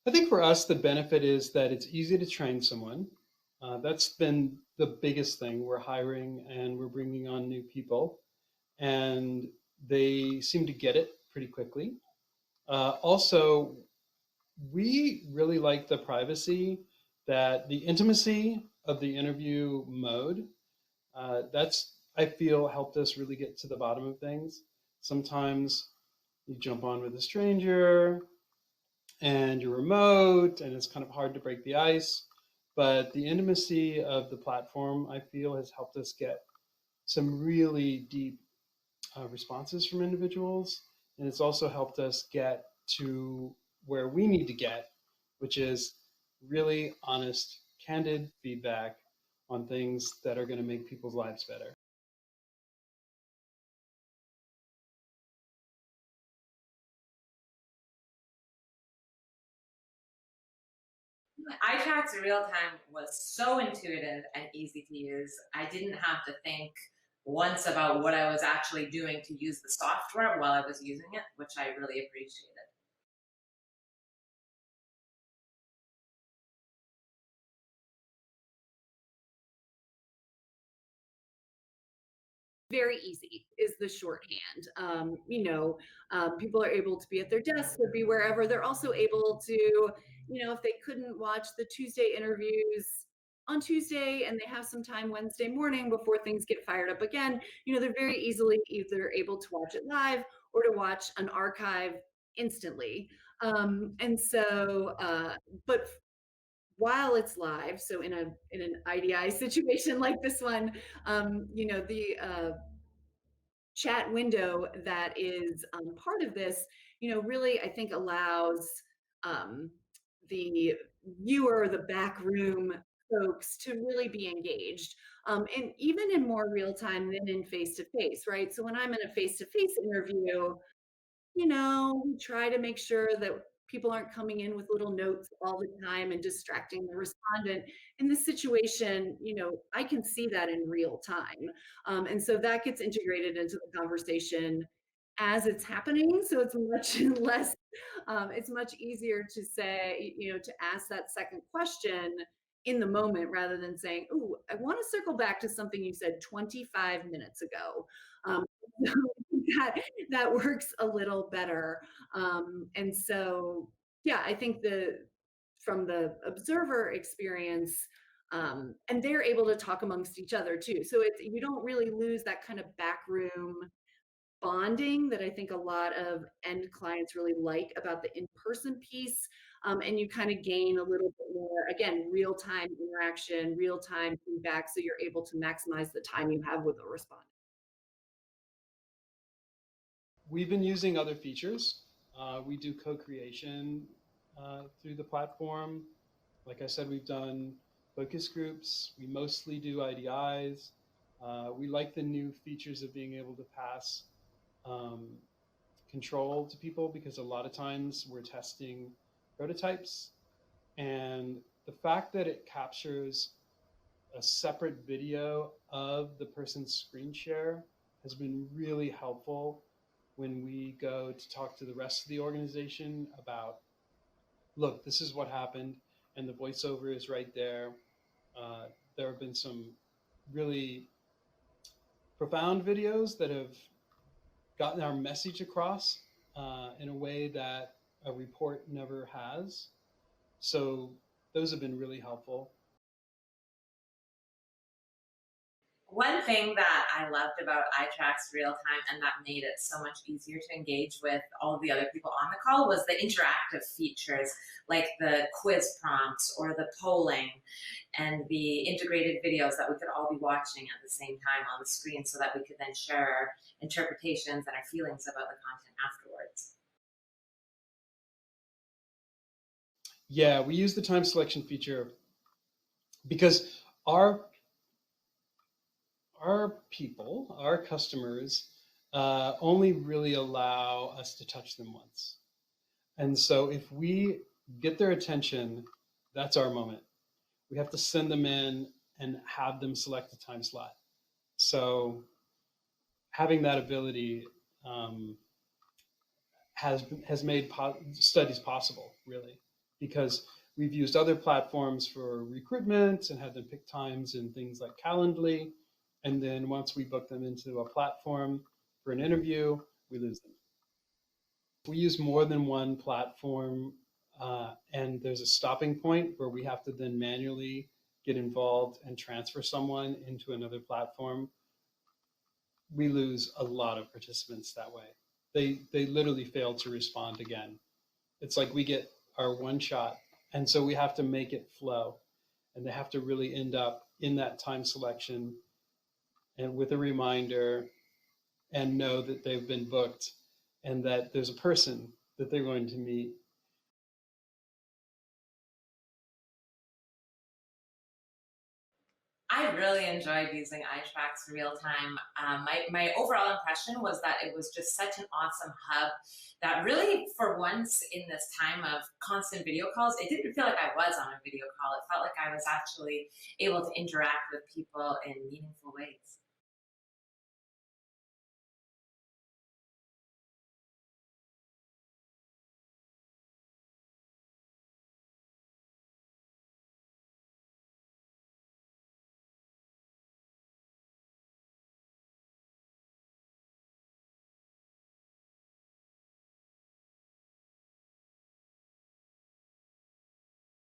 I think for us, the benefit is that it's easy to train someone. That's been the biggest thing. We're hiring and we're bringing on new people, and they seem to get it pretty quickly. Also, we really like the privacy, that the intimacy of the interview mode. That's, I feel, helped us really get to the bottom of things. Sometimes you jump on with a stranger and you're remote and it's kind of hard to break the ice. But the intimacy of the platform, I feel, has helped us get some really deep responses from individuals. And it's also helped us get to where we need to get, which is really honest, candid feedback on things that are going to make people's lives better. itracks real time was so intuitive and easy to use. I didn't have to think once about what I was actually doing to use the software while I was using it, which I really appreciated. Very easy is the shorthand. People are able to be at their desks or be wherever. They're also able to, if they couldn't watch the Tuesday interviews on Tuesday and they have some time Wednesday morning before things get fired up again, they're very easily either able to watch it live or to watch an archive instantly. But while it's live, so in an IDI situation like this one, the chat window that is part of this, really, I think allows um, the viewer, the back room folks to really be engaged. And even in more real time than in face to face, right? So when I'm in a face to face interview, we try to make sure that people aren't coming in with little notes all the time and distracting the respondent. In this situation, I can see that in real time. And so that gets integrated into the conversation as it's happening. So it's much less, it's much easier to say, to ask that second question in the moment rather than saying, "Oh, I want to circle back to something you said 25 minutes ago." Um, that that works a little better. And so, yeah, I think from the observer experience, and they're able to talk amongst each other too. So you don't really lose that kind of backroom bonding that I think a lot of end clients really like about the in-person piece. And you kind of gain a little bit more, again, real-time interaction, real-time feedback, so you're able to maximize the time you have with a respondent. We've been using other features. We do co-creation through the platform. Like I said, we've done focus groups. We mostly do IDIs. We like the new features of being able to pass um, control to people, because a lot of times we're testing prototypes, and the fact that it captures a separate video of the person's screen share has been really helpful when we go to talk to the rest of the organization about, look, this is what happened, and the voiceover is right there. There have been some really profound videos that have gotten our message across in a way that a report never has. So those have been really helpful. One thing that I loved about itracks real time and that made it so much easier to engage with all of the other people on the call was the interactive features like the quiz prompts or the polling and the integrated videos that we could all be watching at the same time on the screen so that we could then share our interpretations and our feelings about the content afterwards. Yeah, we use the time selection feature because our people, our customers, only really allow us to touch them once. And so if we get their attention, that's our moment. We have to send them in and have them select a time slot. So having that ability has made studies possible, really. because we've used other platforms for recruitment and had them pick times in things like Calendly. And then once we book them into a platform for an interview, we lose them. We use more than one platform, and there's a stopping point where we have to then manually get involved and transfer someone into another platform. We lose a lot of participants that way. They literally fail to respond again. It's like we get our one shot, and so we have to make it flow, and they have to really end up in that time selection and with a reminder, and know that they've been booked and that there's a person that they're going to meet. I really enjoyed using itracks real time. My overall impression was that it was just such an awesome hub that really, for once in this time of constant video calls, it didn't feel like I was on a video call. It felt like I was actually able to interact with people in meaningful ways.